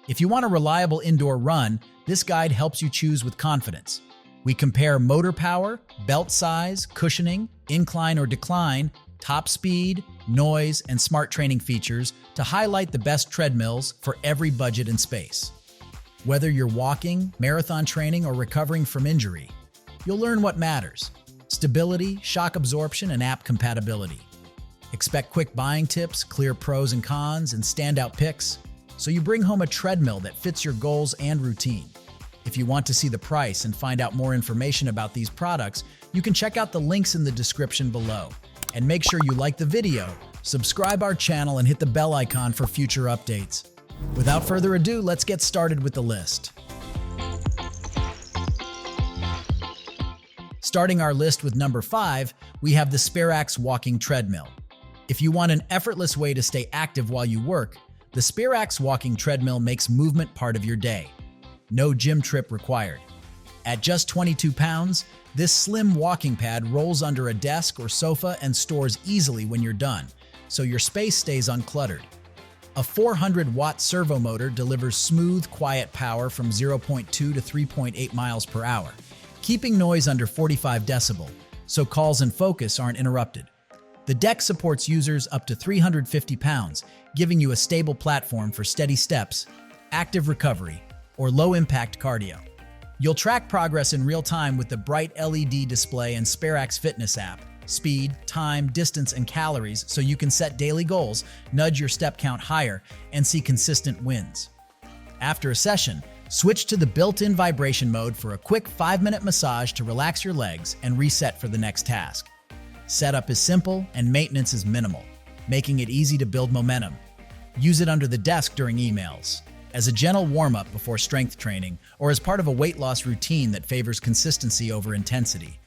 If you want a reliable indoor run, this guide helps you choose with confidence. We compare motor power, belt size, cushioning, incline or decline, top speed, noise, and smart training features to highlight the best treadmills for every budget and space. Whether you're walking, marathon training, or recovering from injury, you'll learn what matters: stability, shock absorption, and app compatibility. Expect quick buying tips, clear pros and cons, and standout picks, so you bring home a treadmill that fits your goals and routine. If you want to see the price and find out more information about these products, you can check out the links in the description below. And make sure you like the video, subscribe our channel, and hit the bell icon for future updates. Without further ado, let's get started with the list. Starting our list with number 5, we have the Sperax Walking Treadmill. If you want an effortless way to stay active while you work, the Sperax Walking Treadmill makes movement part of your day. No gym trip required. At just 22 pounds, this slim walking pad rolls under a desk or sofa and stores easily when you're done, so your space stays uncluttered. A 400-watt servo motor delivers smooth, quiet power from 0.2 to 3.8 miles per hour, keeping noise under 45 decibel, so calls and focus aren't interrupted. The deck supports users up to 350 pounds, giving you a stable platform for steady steps, active recovery, or low-impact cardio. You'll track progress in real time with the bright LED display and Sperax Fitness app, speed, time, distance, and calories, so you can set daily goals, nudge your step count higher, and see consistent wins. After a session, switch to the built-in vibration mode for a quick 5-minute massage to relax your legs and reset for the next task. Setup is simple and maintenance is minimal, making it easy to build momentum. Use it under the desk during emails, as a gentle warm-up before strength training, or as part of a weight loss routine that favors consistency over intensity.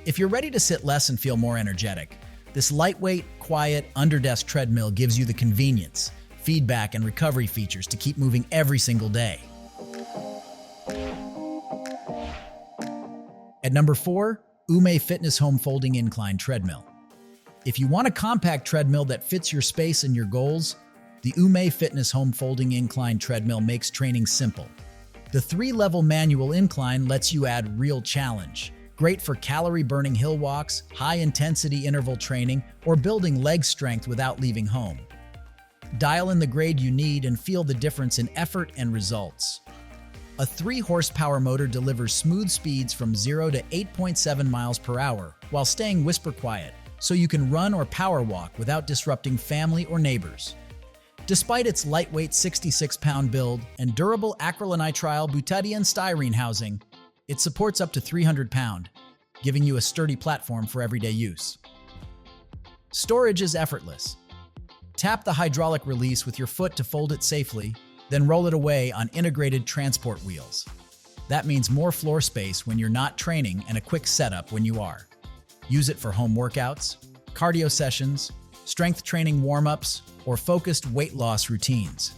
If you're ready to sit less and feel more energetic, this lightweight, quiet, under-desk treadmill gives you the convenience, feedback, and recovery features to keep moving every single day. At number 4, UMAY Fitness Home Folding Incline Treadmill. If you want a compact treadmill that fits your space and your goals, the UMAY Fitness Home Folding Incline Treadmill makes training simple. The 3-level manual incline lets you add real challenge. Great for calorie-burning hill walks, high-intensity interval training, or building leg strength without leaving home. Dial in the grade you need and feel the difference in effort and results. A 3-horsepower motor delivers smooth speeds from 0 to 8.7 miles per hour while staying whisper quiet, so you can run or power walk without disrupting family or neighbors. Despite its lightweight 66-pound build and durable acrylonitrile butadiene styrene housing, it supports up to 300 pounds, giving you a sturdy platform for everyday use. Storage is effortless. Tap the hydraulic release with your foot to fold it safely, then roll it away on integrated transport wheels. That means more floor space when you're not training and a quick setup when you are. Use it for home workouts, cardio sessions, strength training warm-ups, or focused weight loss routines.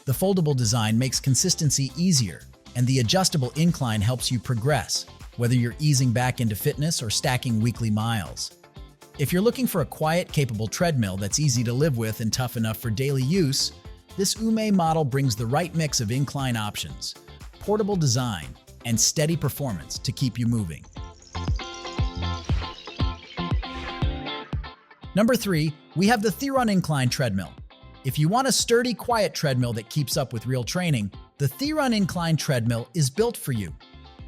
The foldable design makes consistency easier, and the adjustable incline helps you progress, whether you're easing back into fitness or stacking weekly miles. If you're looking for a quiet, capable treadmill that's easy to live with and tough enough for daily use, this UMAY model brings the right mix of incline options, portable design, and steady performance to keep you moving. Number 3, we have the THERUN Incline Treadmill. If you want a sturdy, quiet treadmill that keeps up with real training, the THERUN Incline Treadmill is built for you.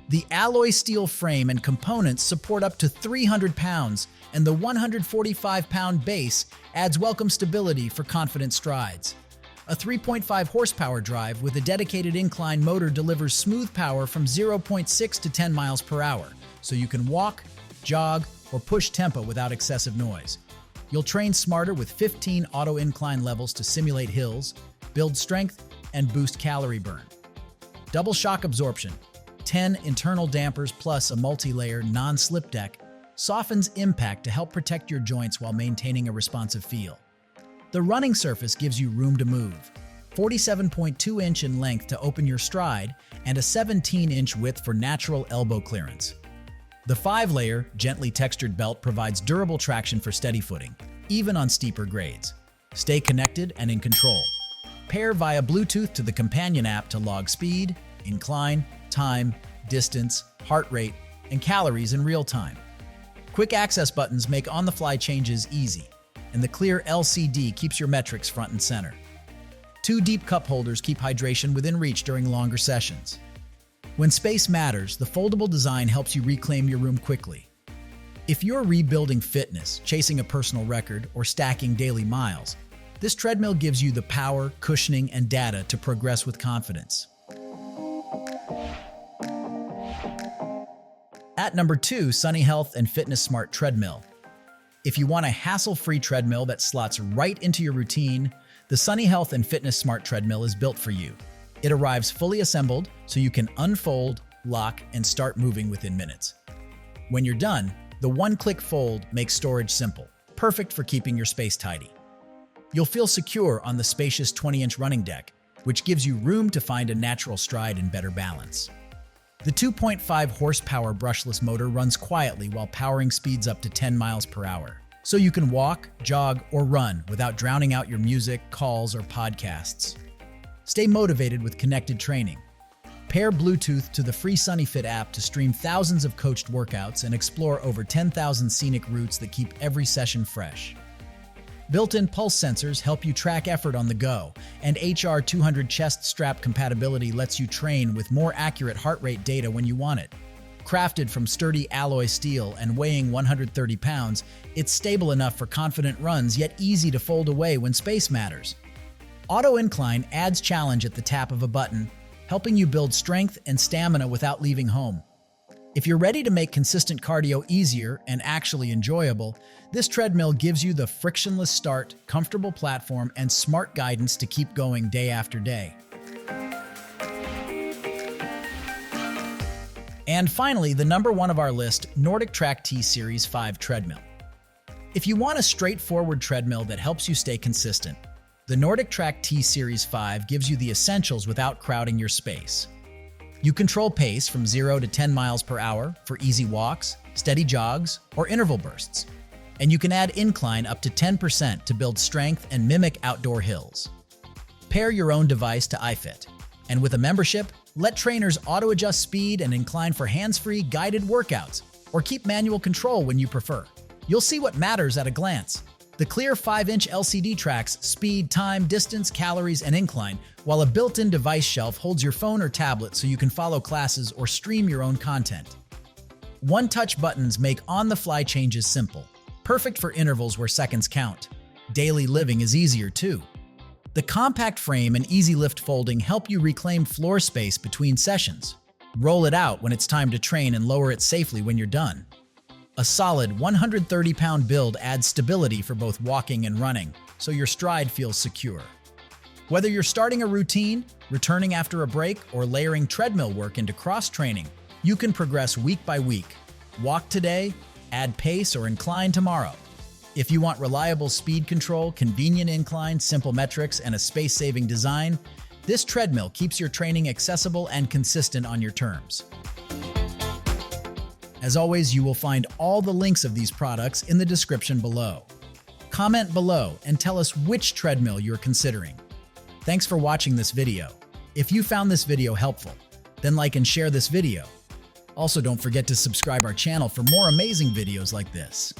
The alloy steel frame and components support up to 300 pounds, and the 145-pound base adds welcome stability for confident strides. A 3.5 horsepower drive with a dedicated incline motor delivers smooth power from 0.6 to 10 miles per hour, so you can walk, jog, or push tempo without excessive noise. You'll train smarter with 15 auto incline levels to simulate hills, build strength, and boost calorie burn. Double shock absorption, 10 internal dampers plus a multi-layer non-slip deck softens impact to help protect your joints while maintaining a responsive feel. The running surface gives you room to move, 47.2-inch in length to open your stride, and a 17-inch width for natural elbow clearance. The 5-layer, gently textured belt provides durable traction for steady footing, even on steeper grades. Stay connected and in control. Pair via Bluetooth to the companion app to log speed, incline, time, distance, heart rate, and calories in real time. Quick access buttons make on-the-fly changes easy, and the clear LCD keeps your metrics front and center. 2 deep cup holders keep hydration within reach during longer sessions. When space matters, the foldable design helps you reclaim your room quickly. If you're rebuilding fitness, chasing a personal record, or stacking daily miles, this treadmill gives you the power, cushioning, and data to progress with confidence. At number 2, Sunny Health and Fitness Smart Treadmill. If you want a hassle-free treadmill that slots right into your routine, the Sunny Health and Fitness Smart Treadmill is built for you. It arrives fully assembled, so you can unfold, lock, and start moving within minutes. When you're done, the one-click fold makes storage simple, perfect for keeping your space tidy. You'll feel secure on the spacious 20-inch running deck, which gives you room to find a natural stride and better balance. The 2.5 horsepower brushless motor runs quietly while powering speeds up to 10 miles per hour, so you can walk, jog, or run without drowning out your music, calls, or podcasts. Stay motivated with connected training. Pair Bluetooth to the free SunnyFit app to stream thousands of coached workouts and explore over 10,000 scenic routes that keep every session fresh. Built-in pulse sensors help you track effort on the go, and HR200 chest strap compatibility lets you train with more accurate heart rate data when you want it. Crafted from sturdy alloy steel and weighing 130 pounds, it's stable enough for confident runs yet easy to fold away when space matters. Auto Incline adds challenge at the tap of a button, helping you build strength and stamina without leaving home. If you're ready to make consistent cardio easier and actually enjoyable, this treadmill gives you the frictionless start, comfortable platform, and smart guidance to keep going day after day. And finally, the number 1 of our list, NordicTrack T Series 5 Treadmill. If you want a straightforward treadmill that helps you stay consistent, the NordicTrack T Series 5 gives you the essentials without crowding your space. You control pace from 0 to 10 miles per hour for easy walks, steady jogs, or interval bursts. And you can add incline up to 10% to build strength and mimic outdoor hills. Pair your own device to iFit. And with a membership, let trainers auto-adjust speed and incline for hands-free guided workouts, or keep manual control when you prefer. You'll see what matters at a glance. The clear 5-inch LCD tracks speed, time, distance, calories, and incline, while a built-in device shelf holds your phone or tablet so you can follow classes or stream your own content. One-touch buttons make on-the-fly changes simple, perfect for intervals where seconds count. Daily living is easier too. The compact frame and easy lift folding help you reclaim floor space between sessions. Roll it out when it's time to train and lower it safely when you're done. A solid 130-pound build adds stability for both walking and running, so your stride feels secure. Whether you're starting a routine, returning after a break, or layering treadmill work into cross-training, you can progress week by week. Walk today, add pace, or incline tomorrow. If you want reliable speed control, convenient incline, simple metrics, and a space-saving design, this treadmill keeps your training accessible and consistent on your terms. As always, you will find all the links of these products in the description below. Comment below and tell us which treadmill you're considering. Thanks for watching this video. If you found this video helpful, then like and share this video. Also, don't forget to subscribe our channel for more amazing videos like this.